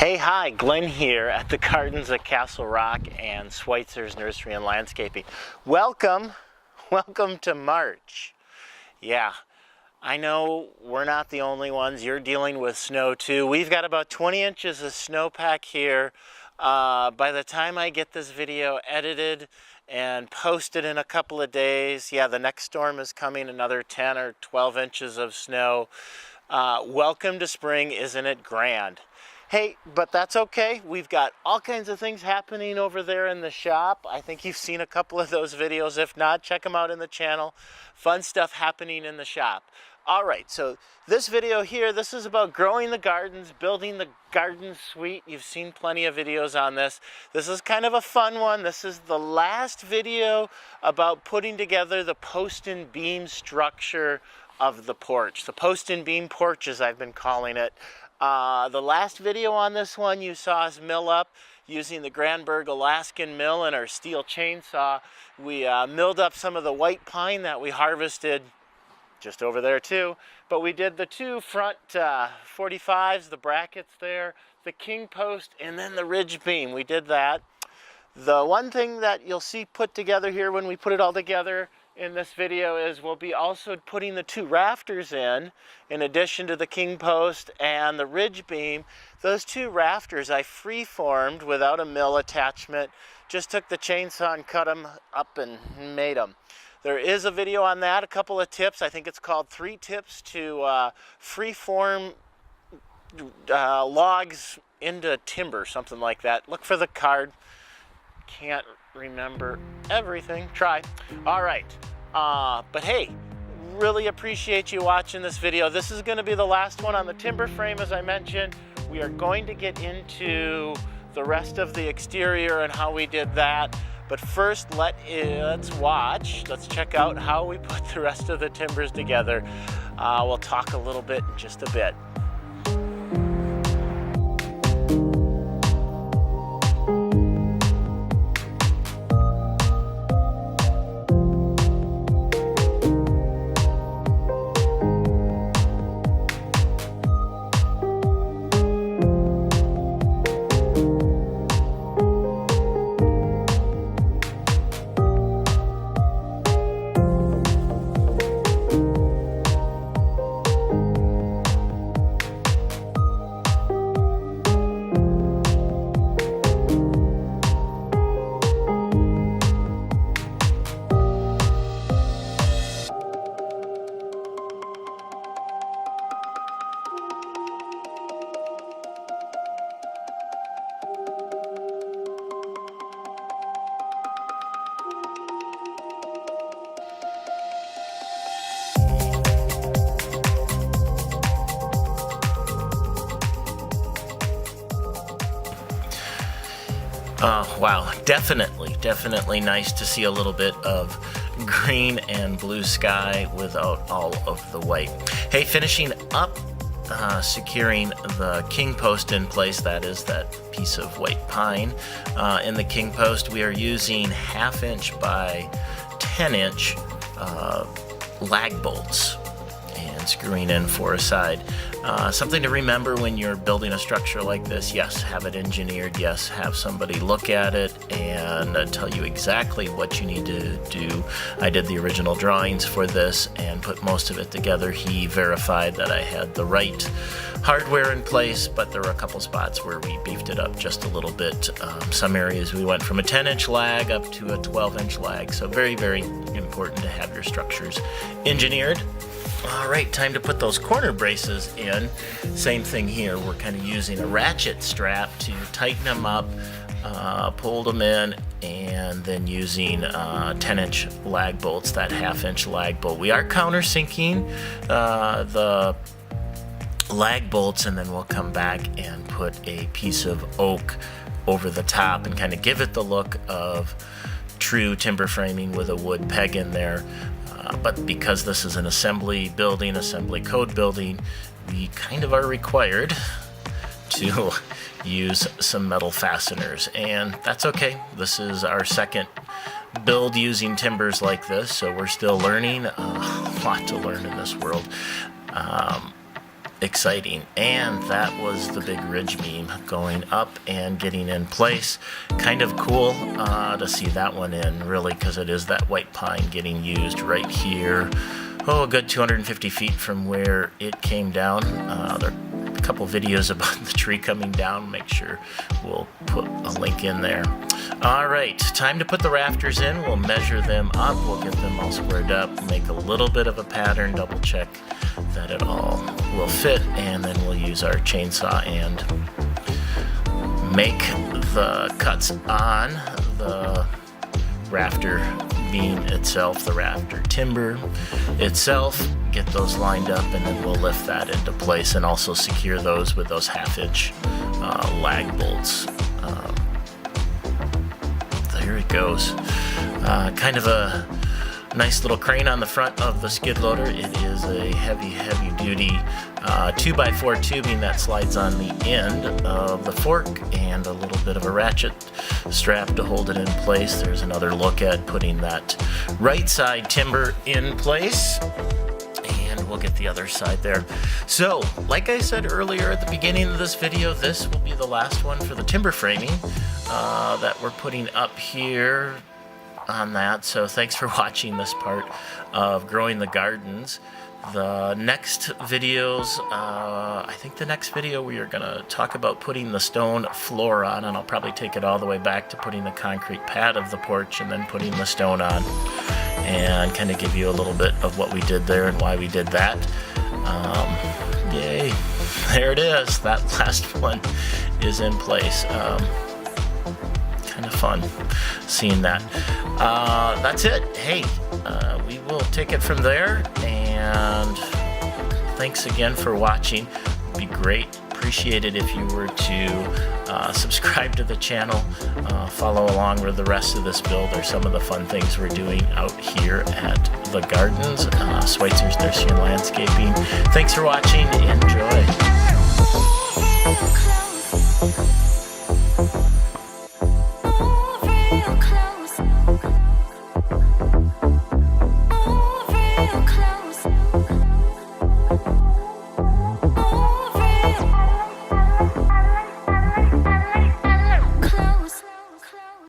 Hey, hi, Glenn here at the Gardens at Castle Rock and Schweitzer's Nursery and Landscaping. Welcome to March. Yeah, I know we're not the only ones. You're dealing with snow too. We've got about 20 inches of snowpack here. By the time I get this video edited and posted in a couple of days, yeah, the next storm is coming, another 10 or 12 inches of snow. Welcome to spring, isn't it grand? Hey, but that's okay. We've got all kinds of things happening over there in the shop. I think you've seen a couple of those videos. If not, check them out in the channel. Fun stuff happening in the shop. All right, so this video here, this is about growing the gardens, building the garden suite. You've seen plenty of videos on this. This is kind of a fun one. This is the last video about putting together the post and beam structure of the porch. The post and beam porch, as I've been calling it. The last video on this one, you saw us mill up using the Granberg Alaskan mill and our steel chainsaw. We milled up some of the white pine that we harvested just over there too. But we did the two front 45s, the brackets there, the king post, and then the ridge beam. We did that. The one thing that you'll see put together here when we put it all together in this video is we'll be also putting the two rafters in addition to the king post and the ridge beam. Those two rafters I free-formed without a mill attachment. Just took the chainsaw and cut them up and made them. There is a video on that, a couple of tips. I think it's called 3 tips to free-form logs into timber, something like that. Look for the card. Can't remember everything. Try. All right. But hey, really appreciate you watching this video. This is going to be the last one on the timber frame, as I mentioned. We are going to get into the rest of the exterior and how we did that. But first, let's watch. Let's check out how we put the rest of the timbers together. We'll talk a little bit in just a bit. Wow, definitely nice to see a little bit of green and blue sky without all of the white. Hey, finishing up securing the king post in place, that is that piece of white pine. In the king post, we are using 1/2 inch by 10 inch lag bolts and screwing in 4 aside. Something to remember when you're building a structure like this: yes, have it engineered, yes, have somebody look at it and tell you exactly what you need to do. I did the original drawings for this and put most of it together. He verified that I had the right hardware in place, but there were a couple spots where we beefed it up just a little bit. Some areas we went from a 10-inch lag up to a 12-inch lag, so very important to have your structures engineered. All right, time to put those corner braces in. Same thing here. We're kind of using a ratchet strap to tighten them up, pulled them in, and then using 10-inch lag bolts, that 1/2 inch lag bolt. We are countersinking the lag bolts, and then we'll come back and put a piece of oak over the top and kind of give it the look of true timber framing with a wood peg in there. But because this is an assembly building, assembly code building, we kind of are required to use some metal fasteners, and that's okay. This is our second build using timbers like this, so we're still learning. A lot to learn in this world. exciting. And that was the big ridge beam going up and getting in place. Kind of cool to see that one in, really, because it is that white pine getting used right here. Oh, a good 250 feet from where it came down. There are a couple videos about the tree coming down. Make sure we'll put a link in there. All right, time to put the rafters in. We'll measure them up. We'll get them all squared up, make a little bit of a pattern, double check that it all will fit, and then we'll use our chainsaw and make the cuts on the rafter beam itself, the rafter timber itself, get those lined up, and then we'll lift that into place and also secure those with those 1/2-inch lag bolts. There it goes. Kind of a nice little crane on the front of the skid loader. It is a heavy duty 2x4 tubing that slides on the end of the fork, and a little bit of a ratchet strap to hold it in place. There's another look at putting that right side timber in place, and we'll get the other side there. So, like I said earlier at the beginning of this video, this will be the last one for the timber framing that we're putting up here on that. So thanks for watching this part of growing the gardens. The next videos, I think the next video we are going to talk about putting the stone floor on, and I'll probably take it all the way back to putting the concrete pad of the porch and then putting the stone on, and kind of give you a little bit of what we did there and why we did that. Yay, there it is. That last one is in place. Kind of fun seeing that. That's it. Hey, we will take it from there, and thanks again for watching. It'd be great, appreciate it if you were to subscribe to the channel, follow along with the rest of this build, or some of the fun things we're doing out here at the gardens, Schweitzer's Nursery and Landscaping. Thanks for watching. Enjoy.